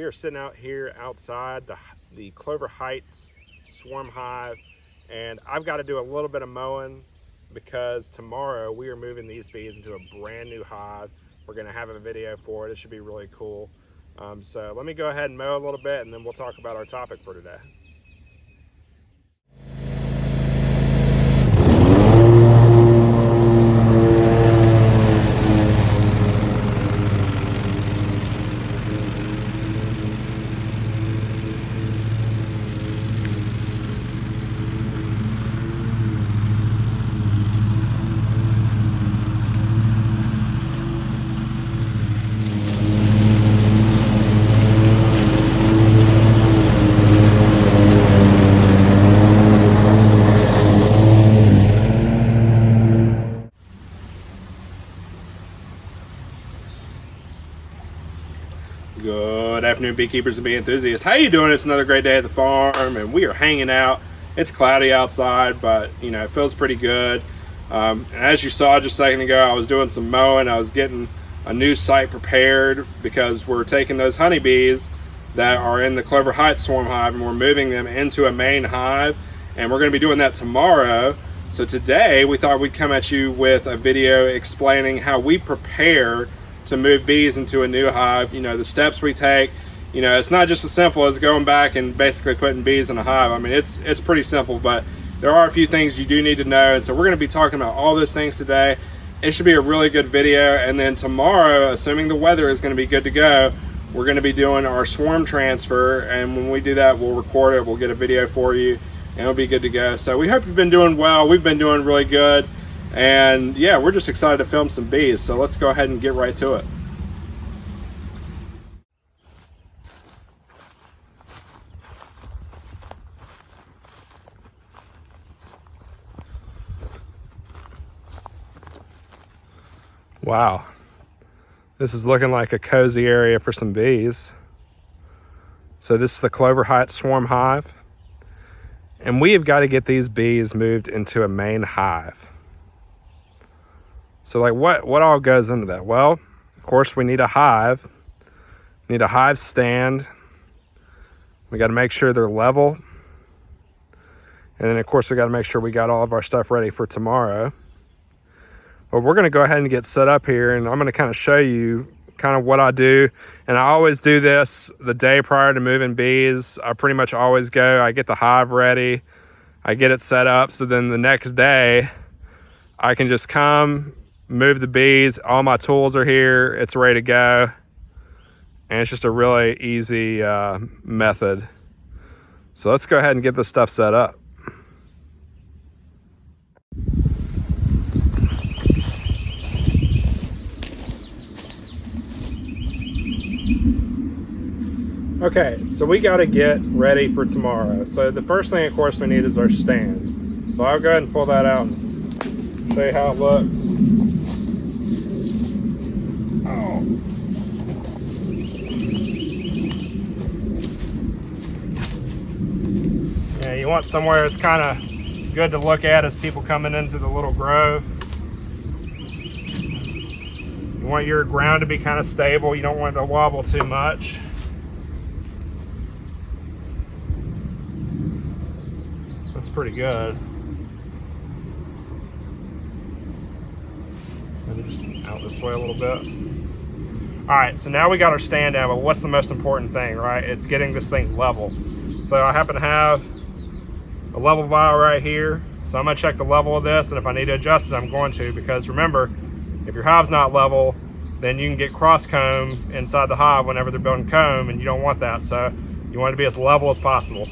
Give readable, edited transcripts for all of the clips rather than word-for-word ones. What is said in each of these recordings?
are sitting out here outside the Clover Heights swarm hive, and I've got to do a little bit of mowing because tomorrow we are moving these bees into a brand new hive. We're going to have a video for it. It should be really cool. So let me go ahead and mow a little bit, and then we'll talk about our topic for today. Good afternoon, beekeepers and bee enthusiasts. How you doing? It's another great day at the farm, and we are hanging out. It's cloudy outside, but you know, it feels pretty good. As you saw just a second ago, I was doing some mowing. I was getting a new site prepared because we're taking those honeybees that are in the Clover Heights swarm hive and we're moving them into a main hive, and we're going to be doing that tomorrow. So today we thought we'd come at you with a video explaining how we prepare to move bees into a new hive. You know, the steps we take. You know, it's not just as simple as going back and basically putting bees in a hive. I mean, it's pretty simple, but there are a few things you do need to know, and so we're going to be talking about all those things today. It should be a really good video, and then tomorrow, assuming the weather is going to be good to go, we're going to be doing our swarm transfer, and when we do that, we'll record it, we'll get a video for you, and it'll be good to go. So we hope you've been doing well. We've been doing really good. And yeah, we're just excited to film some bees, so let's go ahead and get right to it. Wow, this is looking like a cozy area for some bees. So this is the Clover Heights swarm hive, and we have got to get these bees moved into a main hive. So like what all goes into that? Well, of course we need a hive. We need a hive stand. We got to make sure they're level. And then of course we got to make sure we got all of our stuff ready for tomorrow. But we're going to go ahead and get set up here, and I'm going to kind of show you kind of what I do. And I always do this the day prior to moving bees. I pretty much always go, I get the hive ready, I get it set up, so then the next day I can just come, move the bees. All my tools are here, it's ready to go, and it's just a really easy method. So let's go ahead and get this stuff set up. Okay, so we got to get ready for tomorrow. So the first thing, of course, we need is our stand. So I'll go ahead and pull that out and show you how it looks. Oh. Yeah, you want somewhere that's kind of good to look at as people coming into the little grove. You want your ground to be kind of stable. You don't want it to wobble too much. That's pretty good. Maybe just out this way a little bit. All right, so now we got our stand down, but what's the most important thing, right? It's getting this thing level. So I happen to have a level vial right here. So I'm gonna check the level of this, and if I need to adjust it, I'm going to, because remember, if your hive's not level, then you can get cross comb inside the hive whenever they're building comb, and you don't want that. So you want it to be as level as possible.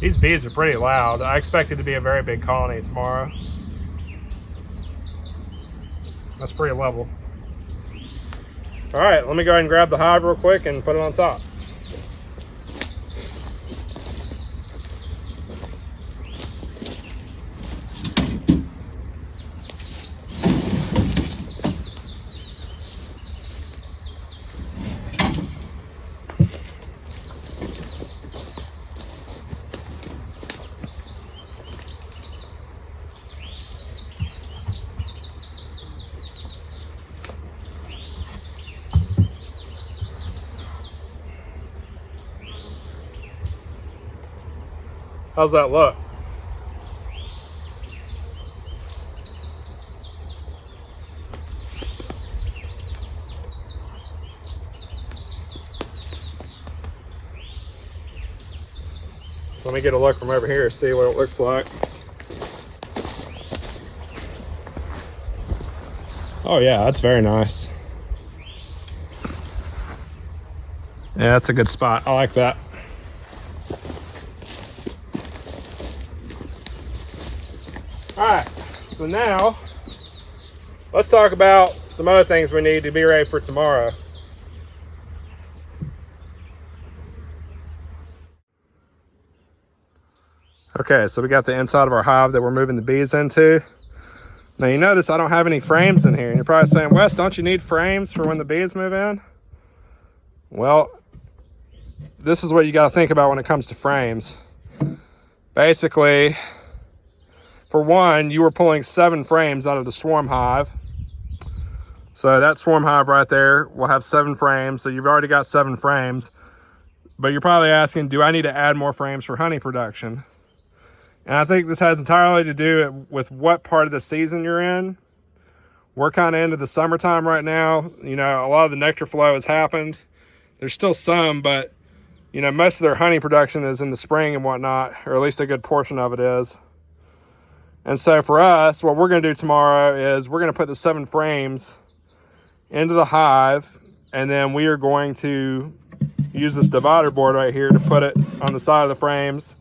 These bees are pretty loud. I expect it to be a very big colony tomorrow. That's pretty level. All right, let me go ahead and grab the hive real quick and put it on top. How's that look? Let me get a look from over here, see what it looks like. Oh yeah, that's very nice. Yeah, that's a good spot. I like that. All right, so now let's talk about some other things we need to be ready for tomorrow. Okay, so we got the inside of our hive that we're moving the bees into. Now you notice I don't have any frames in here, and you're probably saying, Wes, don't you need frames for when the bees move in? Well, this is what you got to think about when it comes to frames. Basically, for one, you were pulling 7 frames out of the swarm hive. So that swarm hive right there will have 7 frames. So you've already got 7 frames. But you're probably asking, do I need to add more frames for honey production? And I think this has entirely to do with what part of the season you're in. We're kind of into the summertime right now. You know, a lot of the nectar flow has happened. There's still some, but you know, most of their honey production is in the spring and whatnot, or at least a good portion of it is. And so for us, what we're going to do tomorrow is we're going to put the 7 frames into the hive, and then we are going to use this divider board right here to put it on the side of the frames,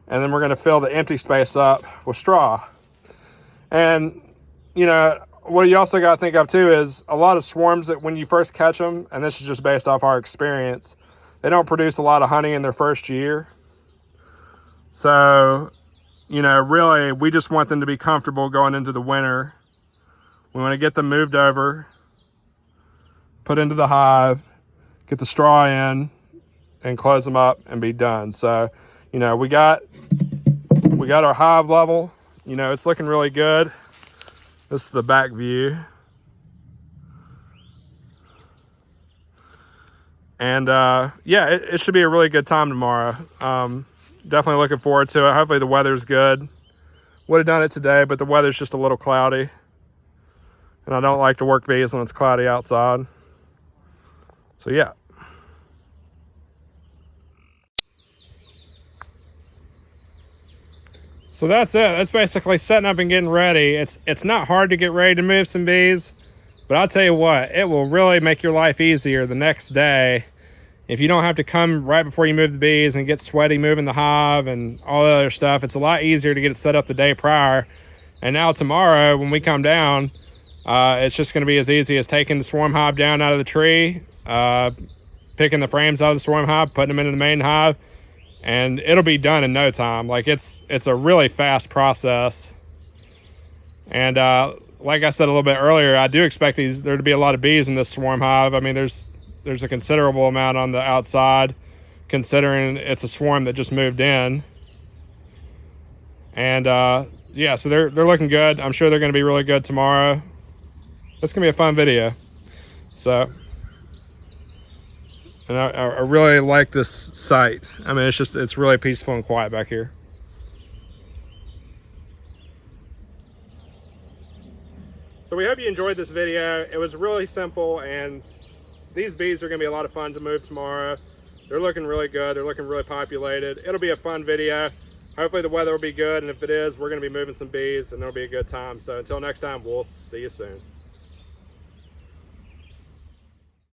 and then we're going to fill the empty space up with straw. And you know, what you also got to think of too is a lot of swarms that when you first catch them, and this is just based off our experience, they don't produce a lot of honey in their first year. So, you know, really, we just want them to be comfortable going into the winter. We want to get them moved over, put into the hive, get the straw in, and close them up and be done. So, you know, we got our hive level. You know, it's looking really good. This is the back view. And yeah, it should be a really good time tomorrow. Definitely looking forward to it. Hopefully the weather's good. Would have done it today, but the weather's just a little cloudy. And I don't like to work bees when it's cloudy outside. So yeah. So that's it. That's basically setting up and getting ready. It's not hard to get ready to move some bees, but I'll tell you what, it will really make your life easier the next day if you don't have to come right before you move the bees and get sweaty moving the hive and all the other stuff. It's a lot easier to get it set up the day prior. And now tomorrow when we come down, it's just going to be as easy as taking the swarm hive down out of the tree, picking the frames out of the swarm hive, putting them into the main hive, and it'll be done in no time. Like it's a really fast process. And like I said a little bit earlier, I do expect there to be a lot of bees in this swarm hive. I mean, there's a considerable amount on the outside, considering it's a swarm that just moved in. And yeah, so they're looking good. I'm sure they're going to be really good tomorrow. It's going to be a fun video. So, and I really like this site. I mean, it's really peaceful and quiet back here. So we hope you enjoyed this video. It was really simple, and these bees are going to be a lot of fun to move tomorrow. They're looking really good. They're looking really populated. It'll be a fun video. Hopefully the weather will be good, and if it is, we're going to be moving some bees, and it'll be a good time. So until next time, we'll see you soon.